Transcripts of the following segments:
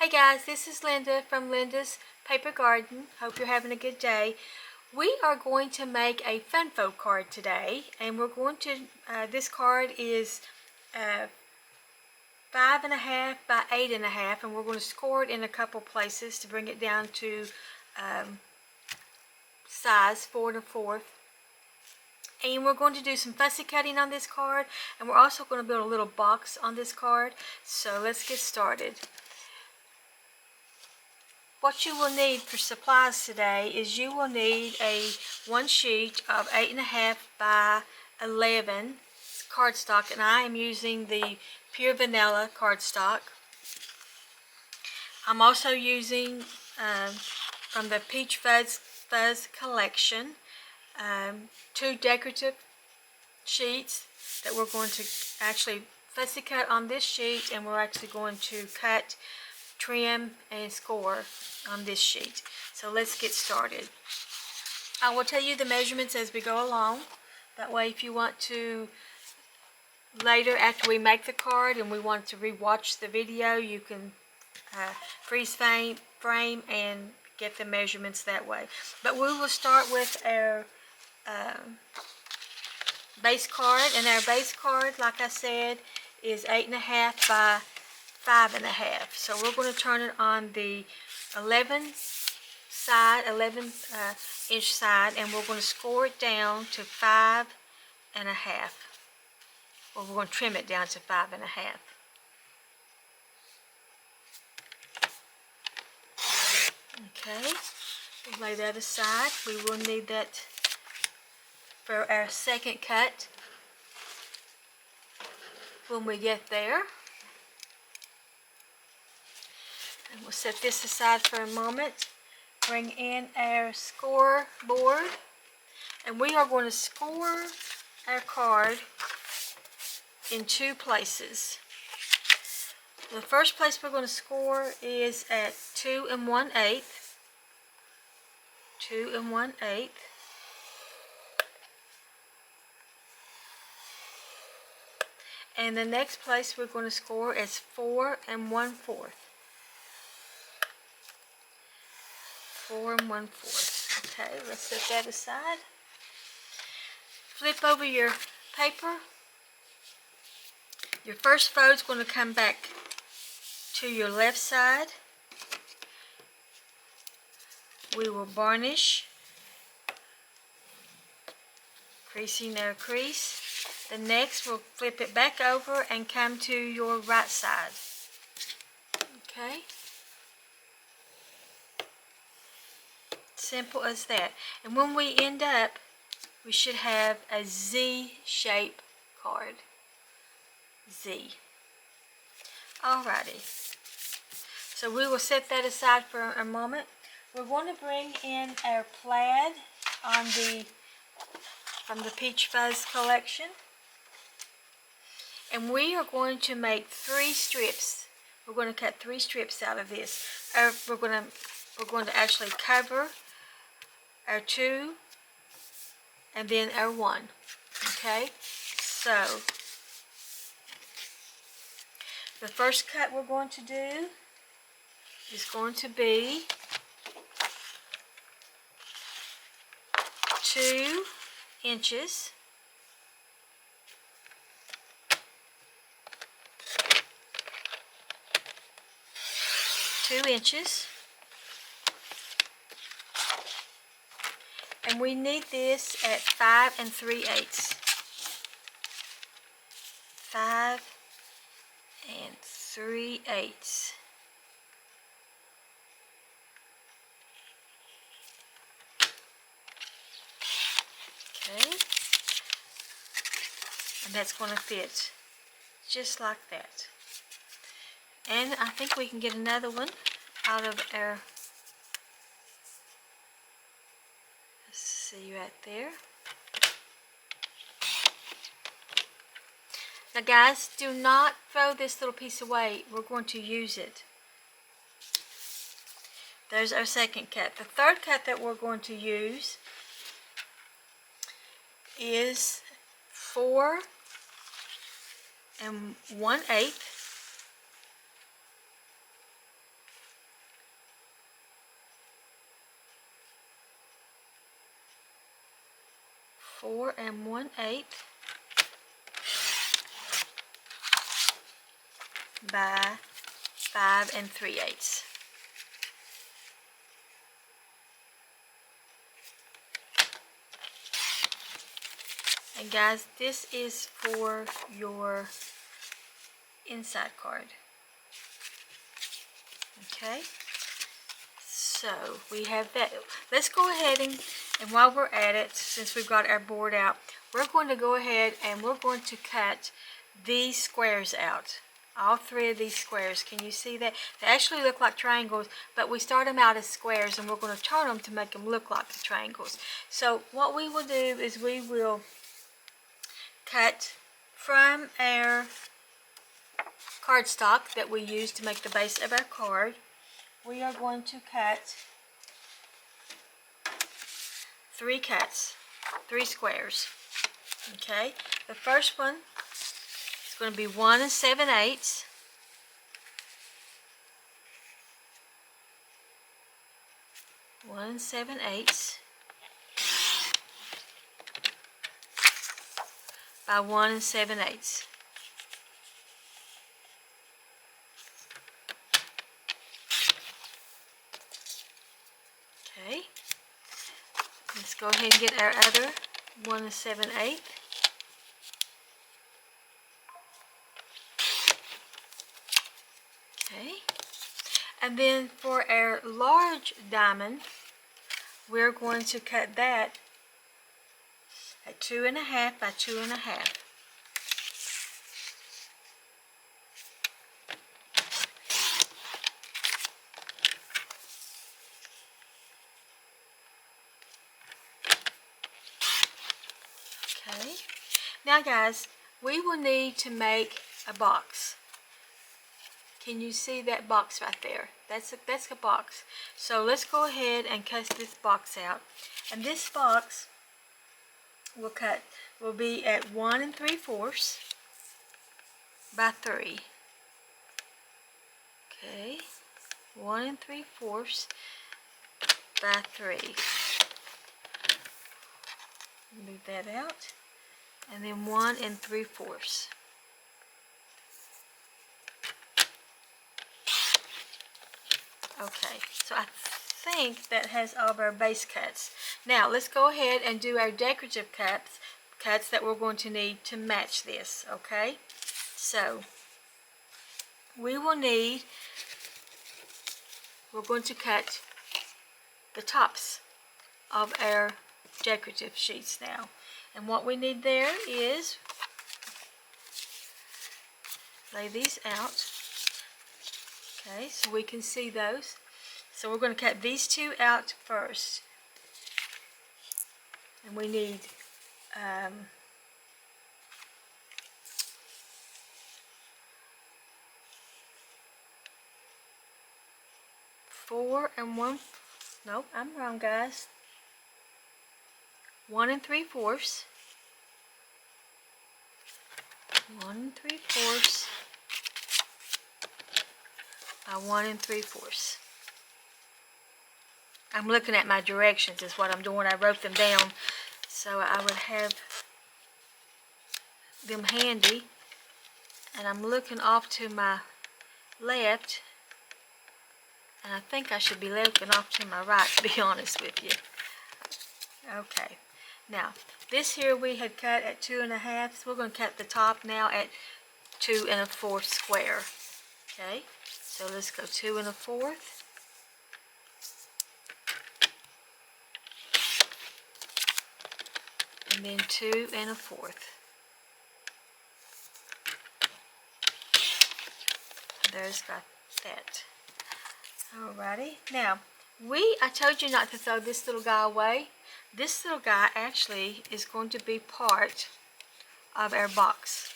Hey guys, this is Linda from Linda's Paper Garden. Hope you're having a good day. We are going to make a Funfo card today, and we're going to, this card is 5.5 by 8.5, and we're going to score it in a couple places to bring it down to size 4 1/4. And we're going to do some fussy cutting on this card, and we're also going to build a little box on this card. So let's get started. What you will need for supplies today is you will need one sheet of 8.5 by 11 cardstock, and I am using the Pure Vanilla cardstock. I'm also using from the Peach Fuzz Collection 2 decorative sheets that we're going to actually fussy cut on this sheet, and we're actually going to cut, trim, and score on this sheet. So let's get started. I will tell you the measurements as we go along. That way, if you want to later, after we make the card and we want to re-watch the video, you can freeze frame and get the measurements that way. But we will start with our base card, and our base card, like I said, is 8.5 by 5.5. So we're going to turn it on the 11 inch side, and we're going to score it down to 5.5. Well, we're going to trim it down to 5.5. Okay, we'll lay that aside. We will need that for our second cut when we get there. And we'll set this aside for a moment. Bring in our score board, and we are going to score our card in 2 places. The first place we're going to score is at 2 1/8. 2 1/8. And the next place we're going to score is 4 1/4. 4 1/4. Okay, let's set that aside. Flip over your paper. Your first fold is going to come back to your left side. We will varnish, creasing our crease. The next, we'll flip it back over and come to your right side. Okay? Simple as that. And when we end up, we should have a Z-shape card. Z. Alrighty. So we will set that aside for a moment. We're going to bring in our plaid from the Peach Fuzz Collection. And we are going to make 3 strips. We're going to cut 3 strips out of this. We're going to actually cover our 2 and then our 1. Okay? So the first cut we're going to do is going to be 2 inches. 2 inches. And we need this at 5 3/8. 5 3/8. Okay. And that's going to fit just like that. And I think we can get another one out of our, let's see, right there. Now guys, do not throw this little piece away. We're going to use it. There's our second cut. The third cut that we're going to use is 4 1/8. 4 1/8 by 5 3/8. And guys, this is for your inside card. Okay, so we have that. Let's go ahead and while we're at it, since we've got our board out, we're going to go ahead and we're going to cut these squares out. All 3 of these squares. Can you see that? They actually look like triangles, but we start them out as squares and we're going to turn them to make them look like the triangles. So what we will do is we will cut from our cardstock that we use to make the base of our card. We are going to cut 3 cuts, 3 squares. Okay, the first one is going to be 1 7/8. One 7/8 by 1 7/8. Okay, let's go ahead and get our other 1 7/8. Okay, and then for our large diamond, we're going to cut that at 2 1/2 by 2 1/2. Okay, now guys, we will need to make a box. Can you see that box right there? That's a box. So let's go ahead and cut this box out. And this box will be at 1 3/4 by 3. Okay, 1 3/4 by 3. Move that out, and then 1 3/4. Okay, so I think that has all of our base cuts. Now let's go ahead and do our decorative cuts that we're going to need to match this. Okay, so we're going to cut the tops of our decorative sheets now, and what we need there is lay these out. Okay, so we can see those. So we're going to cut these 2 out first, and we need 4 1. Nope, I'm wrong, guys. 1 3/4. 1 3/4 by 1 3/4. I'm looking at my directions is what I'm doing. I wrote them down so I would have them handy, and I'm looking off to my left, and I think I should be looking off to my right, to be honest with you. Okay, now this here we had cut at 2 1/2, so we're going to cut the top now at 2 1/4 square. Okay, so let's go 2 1/4. And then 2 1/4. There's got that. Alrighty. Now, I told you not to throw this little guy away. This little guy actually is going to be part of our box.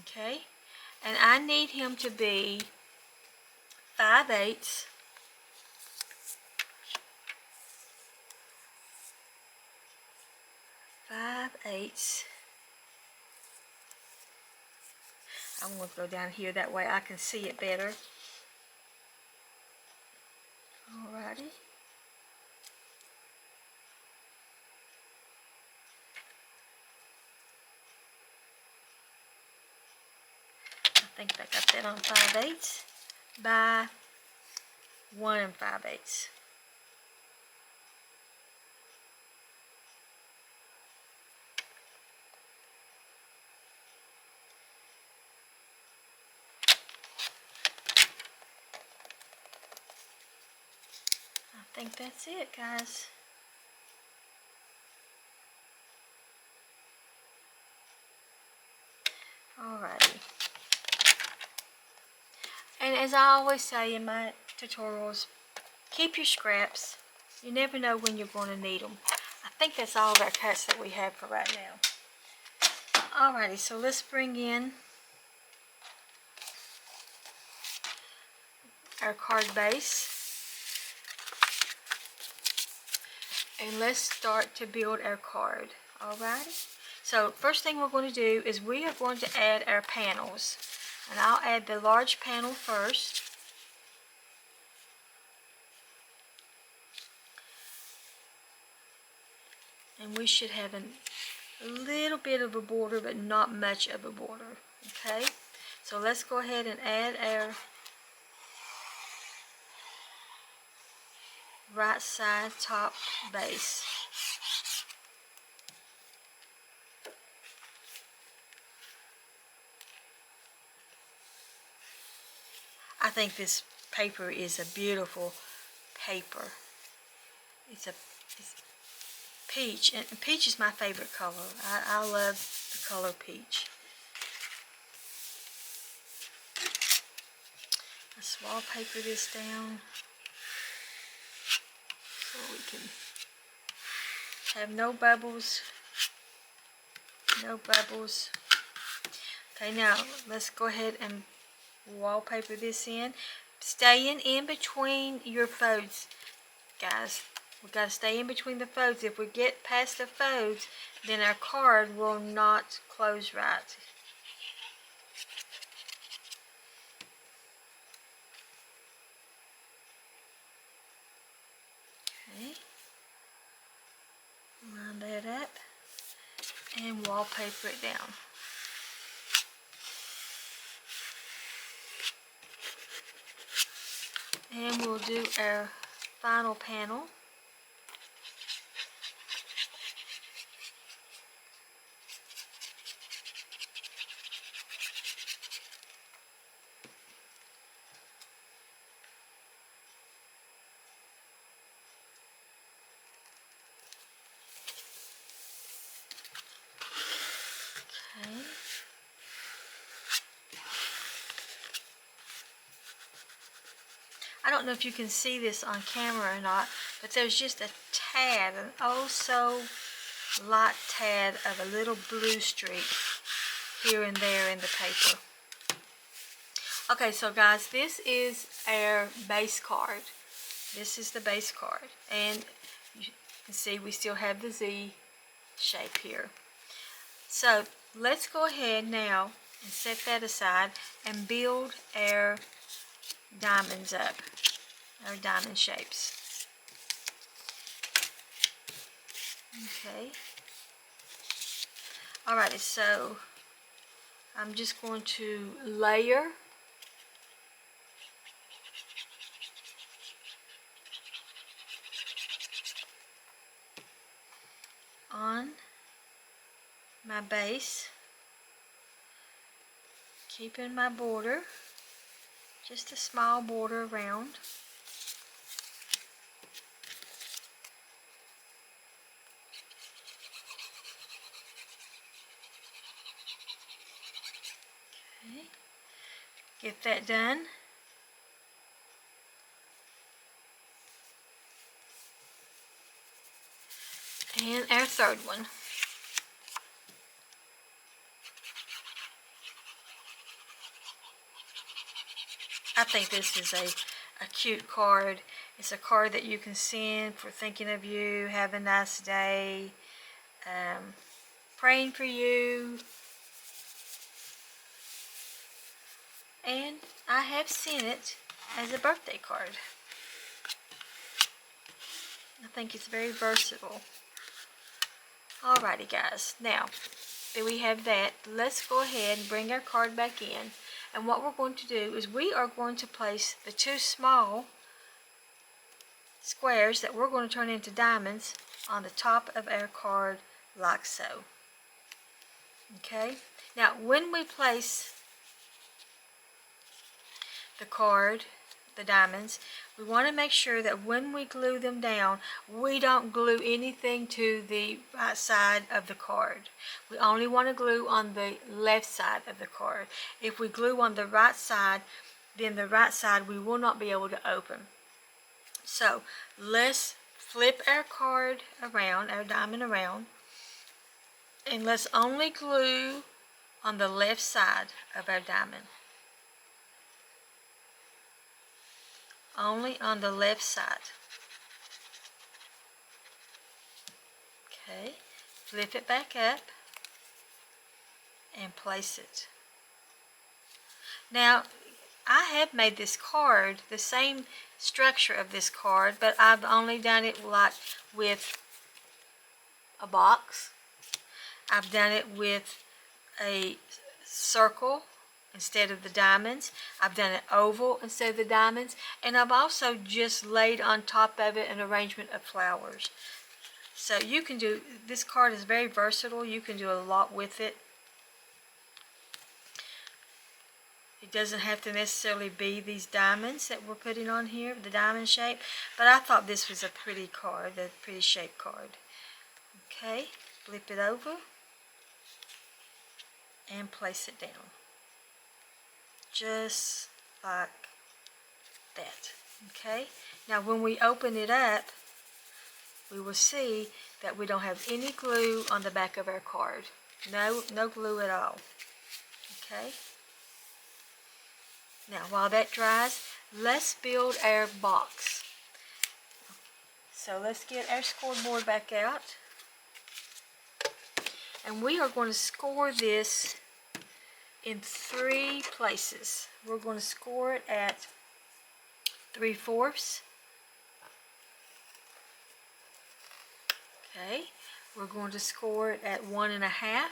Okay? And I need him to be 5/8. I'm going to go down here, that way I can see it better. Alrighty. think I got that on 5/8 by 1 5/8. I think that's it, guys. Alrighty. And as I always say in my tutorials, keep your scraps. You never know when you're going to need them. I think that's all of our cuts that we have for right now. Alrighty, so let's bring in our card base. And let's start to build our card. Alrighty. So first thing we're going to do is we are going to add our panels. And I'll add the large panel first. And we should have a little bit of a border, but not much of a border. Okay? So let's go ahead and add our right side top base. I think this paper is a beautiful paper. It's peach, and peach is my favorite color. I love the color peach. Let's wallpaper this down so we can have no bubbles. No bubbles. Okay, now let's go ahead and wallpaper this in. Staying in between your folds, guys. We've got to stay in between the folds. If we get past the folds, then our card will not close right. Okay. Line that up and wallpaper it down. And we'll do our final panel. Okay. I don't know if you can see this on camera or not, but there's just a tad, an oh so light tad of a little blue streak here and there in the paper. Okay, so guys, this is our base card. This is the base card, and you can see we still have the Z shape here. So let's go ahead now and set that aside and build our diamonds up, our diamond shapes. Okay. Alrighty, so I'm just going to layer on my base, keeping my border, just a small border around. Okay, get that done. And our third one. I think this is a cute card. It's a card that you can send for thinking of you, have a nice day, praying for you. And I have sent it as a birthday card. I think it's very versatile. Alrighty guys, now that we have that, let's go ahead and bring our card back in. And what we're going to do is we are going to place the two small squares that we're going to turn into diamonds on the top of our card like so. Okay, now when we place the card, the diamonds, we want to make sure that when we glue them down, we don't glue anything to the right side of the card. We only want to glue on the left side of the card. If we glue on the right side, then the right side we will not be able to open. So let's flip our card around, our diamond around, and let's only glue on the left side of our diamond. Only on the left side. Okay, flip it back up and place it. Now, I have made this card, the same structure of this card, but I've only done it like with a box. I've done it with a circle instead of the diamonds. I've done an oval instead of the diamonds. And I've also just laid on top of it an arrangement of flowers. So you can do, this card is very versatile. You can do a lot with it. It doesn't have to necessarily be these diamonds that we're putting on here, the diamond shape. But I thought this was a pretty card, a pretty shaped card. Okay, flip it over and place it down. Just like that. Okay, now when we open it up, we will see that we don't have any glue on the back of our card. No glue at all. Okay. Now while that dries, let's build our box. So let's get our scoreboard back out. And we are going to score this in 3 places. We're going to score it at 3/4. Okay, we're going to score it at 1 1/2,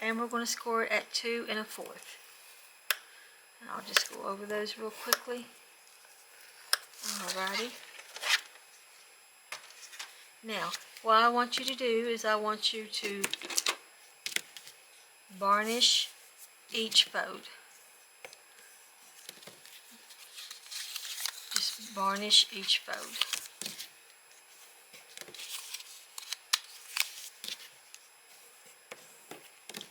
and we're going to score it at 2 1/4. And I'll just go over those real quickly. Alrighty. Now, what I want you to do is I want you to varnish each fold. Just varnish each fold.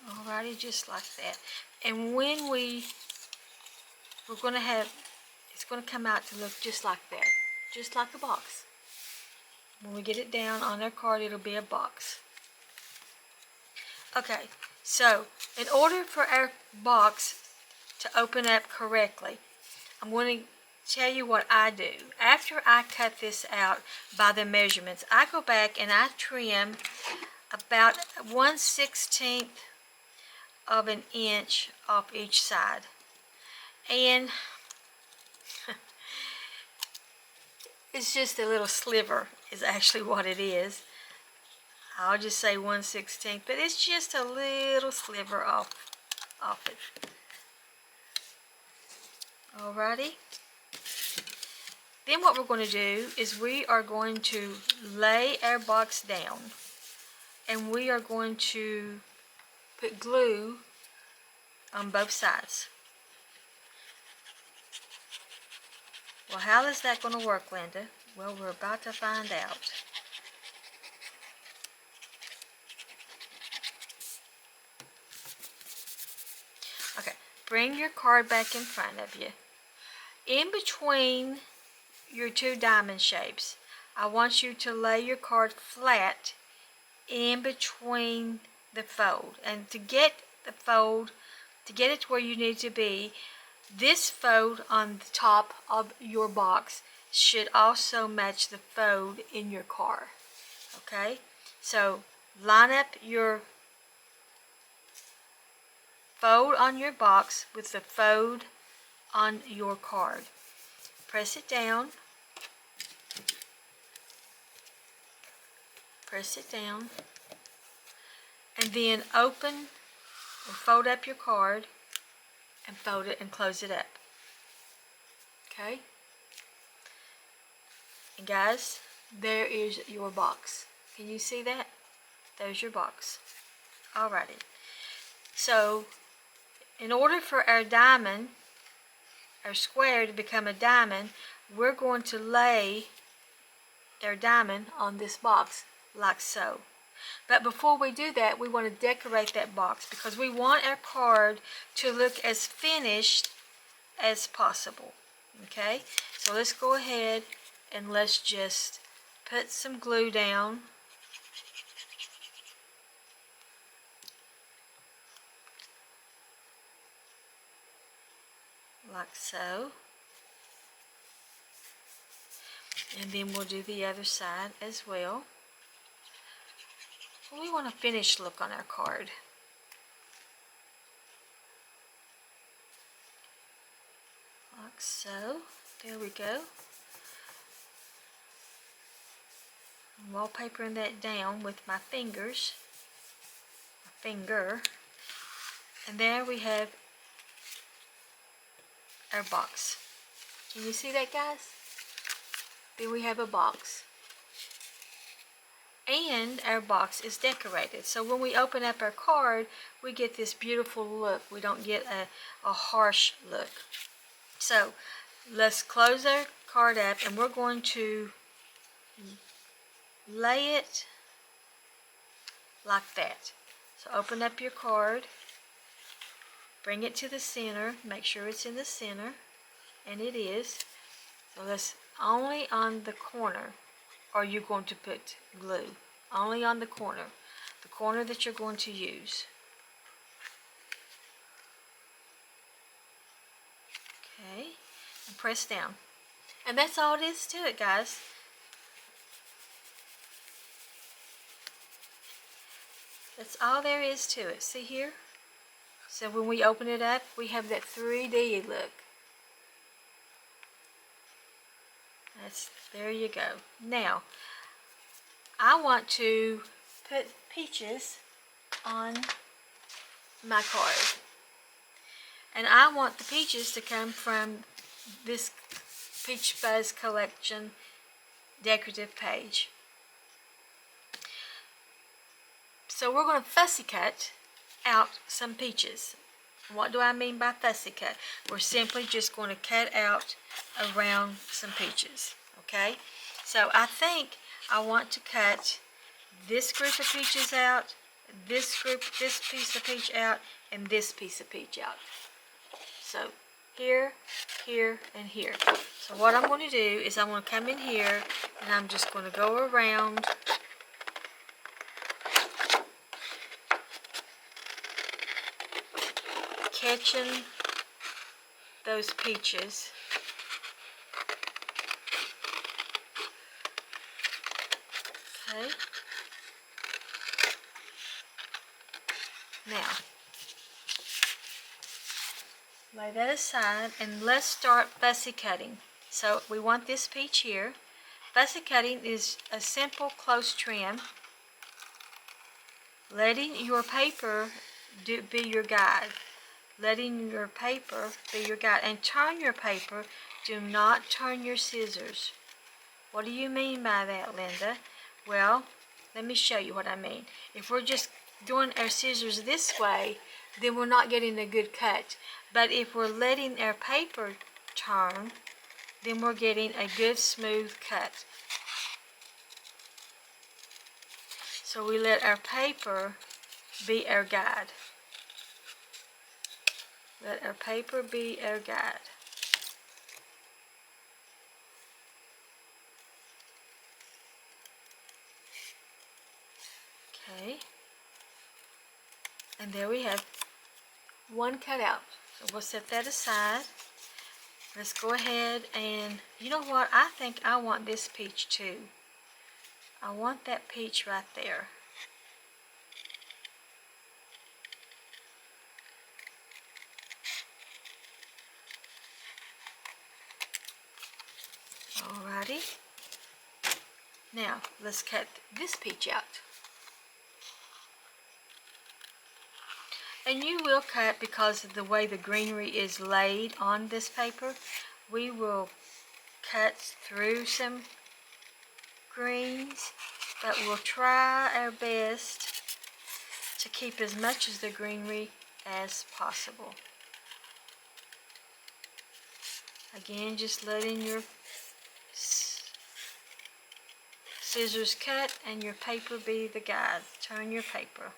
Alrighty, just like that. And when we're going to have, it's going to come out to look just like that. Just like a box. When we get it down on our card, it'll be a box. Okay, so in order for our box to open up correctly, I'm going to tell you what I do. After I cut this out by the measurements, I go back and I trim about 1/16 of an inch off each side. And it's just a little sliver is actually what it is. I'll just say 1/16, but it's just a little sliver off it. Alrighty. Then what we're going to do is we are going to lay our box down, and we are going to put glue on both sides. Well, how is that going to work, Linda? Well, we're about to find out. Okay, bring your card back in front of you. In between your 2 diamond shapes, I want you to lay your card flat in between the fold. And to get the fold, to get it to where you need to be, this fold on the top of your box should also match the fold in your card. Okay? So line up your fold on your box with the fold on your card. Press it down. Press it down. And then open or fold up your card and fold it and close it up. Okay? And guys, there is your box. Can you see that? There's your box. Alrighty. So, in order for our diamond, our square to become a diamond, we're going to lay our diamond on this box like so. But before we do that, we want to decorate that box because we want our card to look as finished as possible. Okay, so let's go ahead and let's just put some glue down. Like so. And then we'll do the other side as well. We want a finished look on our card. Like so. There we go. I'm wallpapering that down with my fingers. And there we have our box. Can you see that, guys? Then we have a box. And our box is decorated. So when we open up our card, we get this beautiful look. We don't get a harsh look. So let's close our card up and we're going to lay it like that. So open up your card, bring it to the center, make sure it's in the center, and it is. So let's only on the corner are you going to put glue. Only on the corner that you're going to use. Okay, and press down. And that's all it is to it, guys. That's all there is to it. See here? So when we open it up, we have that 3D look. There you go. Now, I want to put peaches on my card. And I want the peaches to come from this Peach Fuzz Collection decorative page. So we're going to fussy cut out some peaches. What do I mean by fussy cut? We're simply just going to cut out around some peaches. Okay? So I think I want to cut this group of peaches out, this piece of peach out, and this piece of peach out. So here, here, and here. So what I'm going to do is I'm going to come in here and I'm just going to go around catching those peaches. Okay. Now, lay that aside and let's start fussy cutting. So we want this peach here. Fussy cutting is a simple close trim, letting your paper be your guide. Letting your paper be your guide. And turn your paper. Do not turn your scissors. What do you mean by that, Linda? Well, let me show you what I mean. If we're just doing our scissors this way, then we're not getting a good cut. But if we're letting our paper turn, then we're getting a good smooth cut. So we let our paper be our guide. Let our paper be our guide. Okay. And there we have one cut out. So we'll set that aside. Let's go ahead and, you know what? I think I want this peach too. I want that peach right there. Alrighty. Now, let's cut this peach out. And you will cut, because of the way the greenery is laid on this paper, we will cut through some greens, but we'll try our best to keep as much of the greenery as possible. Again, just letting your scissors cut and your paper be the guide. Turn your paper.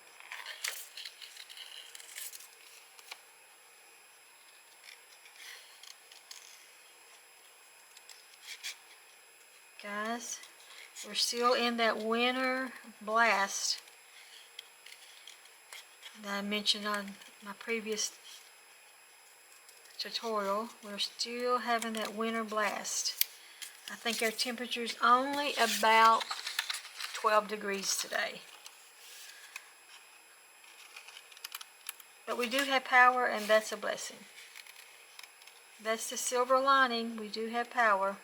Guys, we're still in that winter blast that I mentioned on my previous tutorial. We're still having that winter blast. I think our temperature is only about 12 degrees today. But we do have power, and that's a blessing. That's the silver lining. We do have power.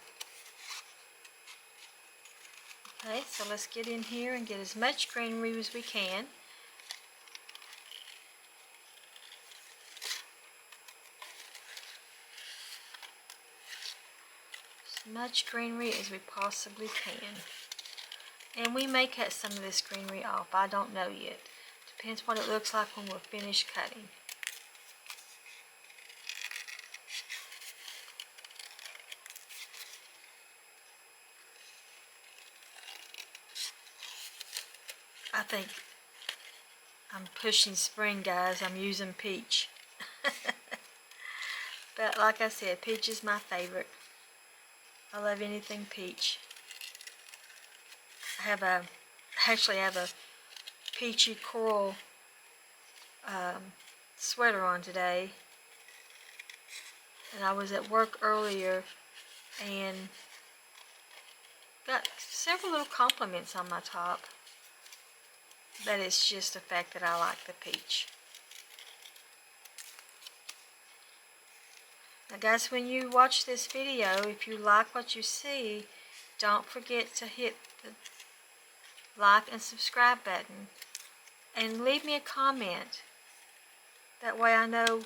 Okay, so let's get in here and get as much greenery as we can. As much greenery as we possibly can. And we may cut some of this greenery off. I don't know yet. Depends what it looks like when we're finished cutting. I think I'm pushing spring, guys. I'm using peach. But like I said, peach is my favorite. I love anything peach. I actually have a peachy coral sweater on today. And I was at work earlier and got several little compliments on my top. But it's just the fact that I like the peach. Now guys, when you watch this video, if you like what you see, don't forget to hit the like and subscribe button. And leave me a comment. That way I know.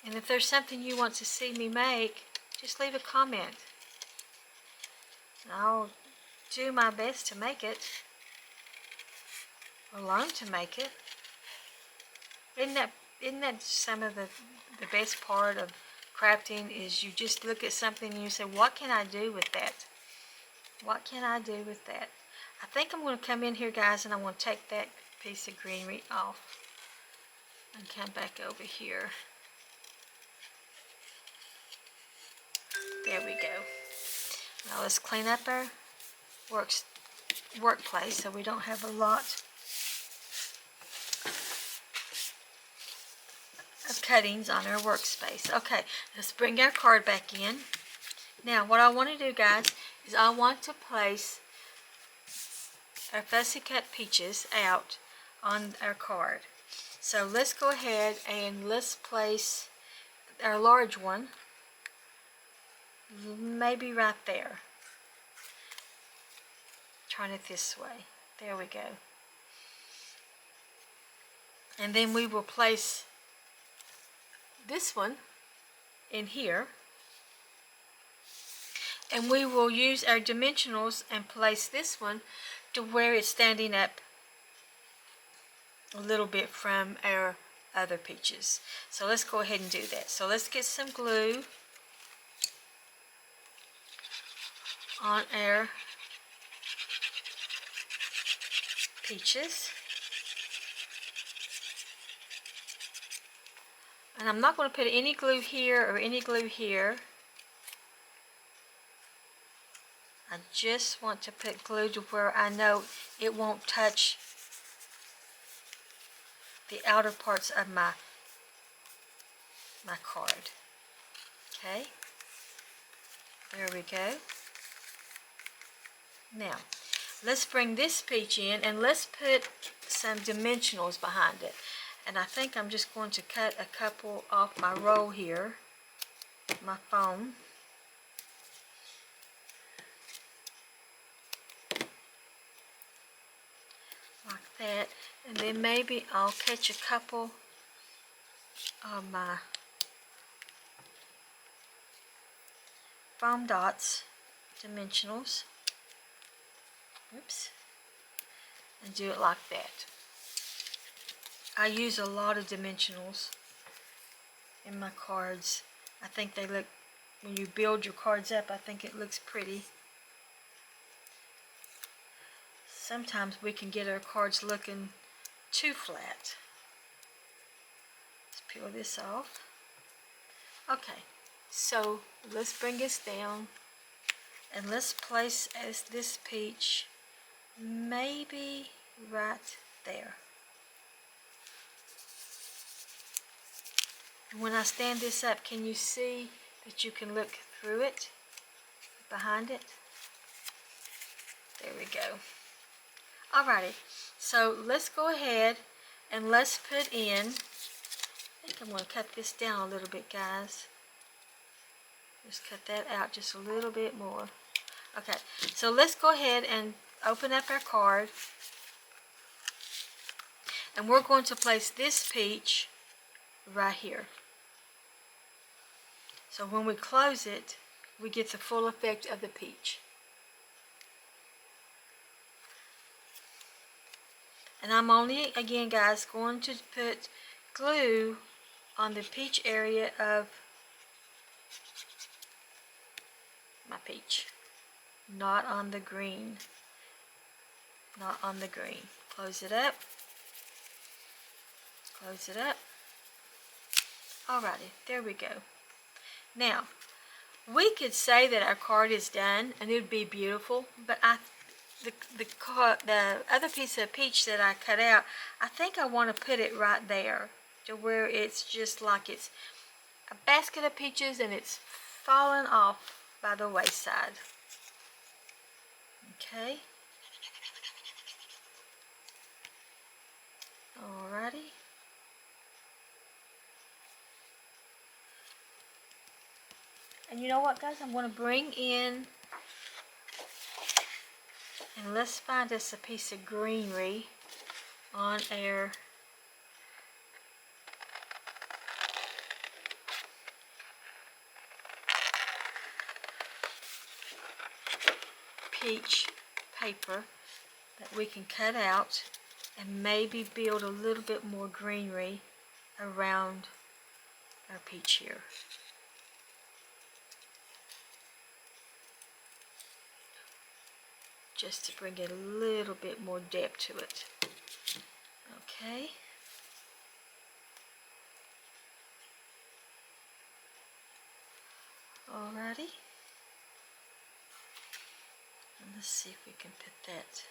And if there's something you want to see me make, just leave a comment. And I'll do my best to make it. Or learn to make it. Isn't that some of the best part of crafting, is you just look at something and you say, what can I do with that? What can I do with that? I think I'm going to come in here, guys, and I'm going to take that piece of greenery off. And come back over here. There we go. Now let's clean up our workplace so we don't have a lot of cuttings on our workspace. Okay, let's bring our card back in. Now what I want to do, guys, is I want to place our fussy cut peaches out on our card. So let's go ahead and let's place our large one maybe right there. Turn it this way. There we go. And then we will place this one in here, and we will use our dimensionals and place this one to where it's standing up a little bit from our other peaches. So let's go ahead and do that. So let's get some glue on our peaches. And I'm not going to put any glue here or any glue here. I just want to put glue to where I know it won't touch the outer parts of my card. Okay, there we go. Now, let's bring this peach in and let's put some dimensionals behind it. And I think I'm just going to cut a couple off my roll here, my foam. Like that. And then maybe I'll catch a couple of my foam dots, dimensionals. Oops. And do it like that. I use a lot of dimensionals in my cards. I think they look, when you build your cards up, I think it looks pretty. Sometimes we can get our cards looking too flat. Let's peel this off. Okay, so let's bring this down and let's place this peach maybe right there. And when I stand this up, can you see that you can look through it, behind it? There we go. Alrighty, so let's go ahead and let's put in, I think I'm going to cut this down a little bit, guys. Just cut that out just a little bit more. Okay, so let's go ahead and open up our card. And we're going to place this peach right here. So when we close it, we get the full effect of the peach. And I'm only, again guys, going to put glue on the peach area of my peach. Not on the green. Not on the green. Close it up. Close it up. Alrighty, there we go. Now, we could say that our card is done and it would be beautiful, but the other piece of peach that I cut out, I think I want to put it right there to where it's just like it's a basket of peaches and it's fallen off by the wayside. Okay. Alrighty. And you know what, guys? I'm going to bring in, and let's find us a piece of greenery on our peach paper that we can cut out and maybe build a little bit more greenery around our peach here. Just to bring a little bit more depth to it. Okay. Alrighty. And let's see if we can put that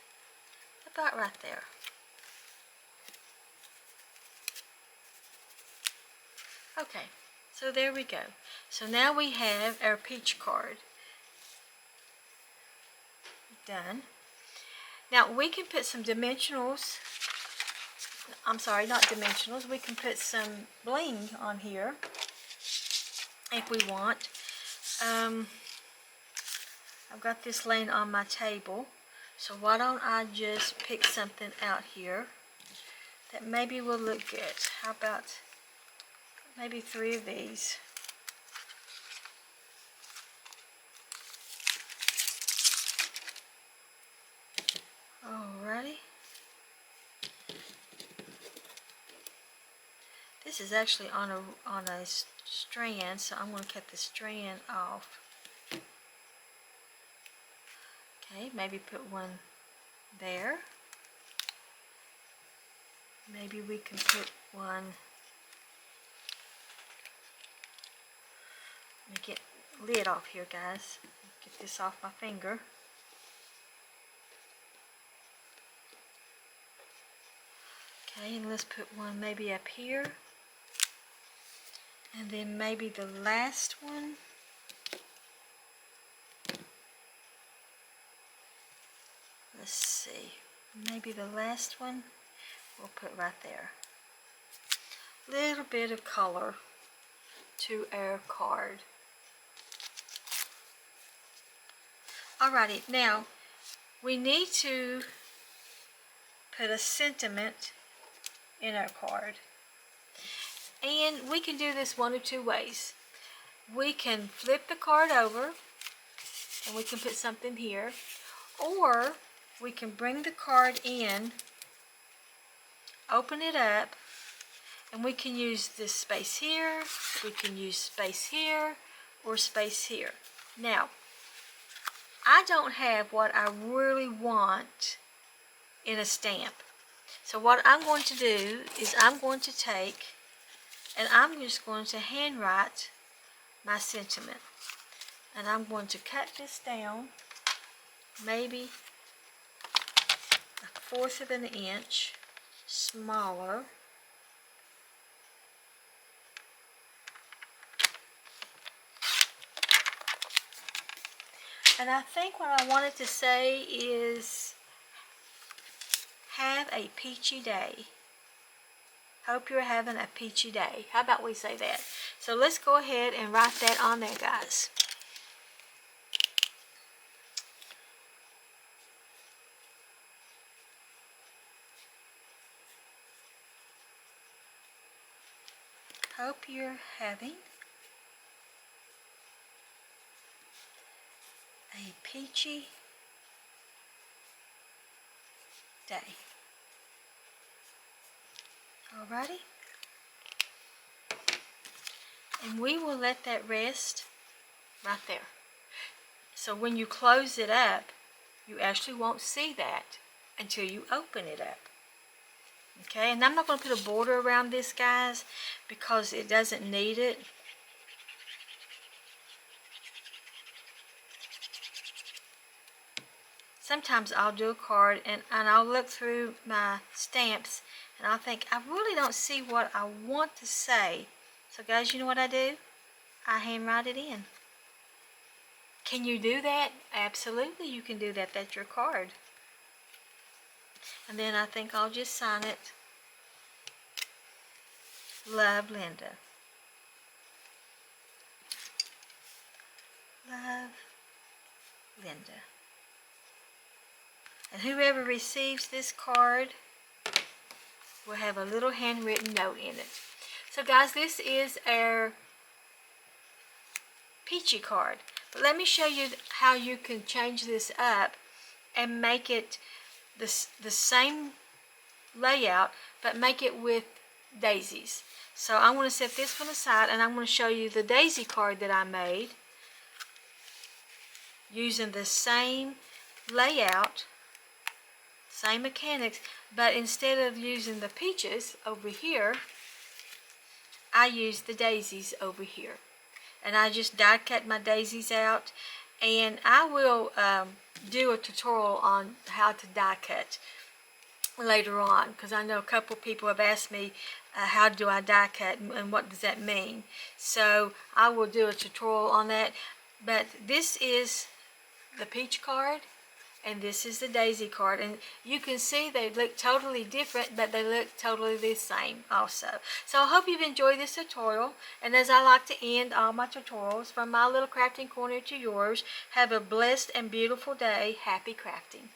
about right there. Okay, so there we go. So now we have our peach card done. Now we can put some dimensionals, I'm sorry, not dimensionals, we can put some bling on here if we want. I've got this laying on my table, so why don't I just pick something out here that maybe will look good. How about maybe 3 of these? Alrighty. This is actually on a strand, so I'm going to cut the strand off. Okay, maybe put one there. Maybe we can put one. Let me get the lid off here, guys. Get this off my finger. Okay, and let's put one maybe up here. And then maybe the last one. Let's see. Maybe the last one we'll put right there. Little bit of color to our card. Alrighty, now we need to put a sentiment in our card. And we can do this one of two ways. We can flip the card over and we can put something here, or we can bring the card in, open it up, and we can use this space here, we can use space here, or space here. Now, I don't have what I really want in a stamp. So what I'm going to do is I'm going to take and I'm just going to handwrite my sentiment. And I'm going to cut this down maybe 1/4 of an inch smaller. And I think what I wanted to say is, have a peachy day. Hope you're having a peachy day. How about we say that? So let's go ahead and write that on there, guys. Hope you're having a peachy day. Alrighty? And we will let that rest right there. So when you close it up, you actually won't see that until you open it up. Okay, and I'm not going to put a border around this, guys, because it doesn't need it. Sometimes I'll do a card and I'll look through my stamps and I'll think, I really don't see what I want to say. So guys, you know what I do? I handwrite it in. Can you do that? Absolutely, you can do that. That's your card. And then I think I'll just sign it. Love, Linda. Love, Linda. And whoever receives this card will have a little handwritten note in it. So guys, this is our peachy card. But let me show you how you can change this up and make it the same layout, but make it with daisies. So I'm going to set this one aside and I'm going to show you the daisy card that I made using the same layout, same mechanics, but instead of using the peaches over here, I used the daisies over here. And I just die cut my daisies out, and I will do a tutorial on how to die cut later on, because I know a couple people have asked me how do I die cut and what does that mean. So I will do a tutorial on that. But this is the peach card and this is the daisy card, and you can see they look totally different, but they look totally the same also. So I hope you've enjoyed this tutorial, and as I like to end all my tutorials, from my little crafting corner to yours, have a blessed and beautiful day. Happy crafting.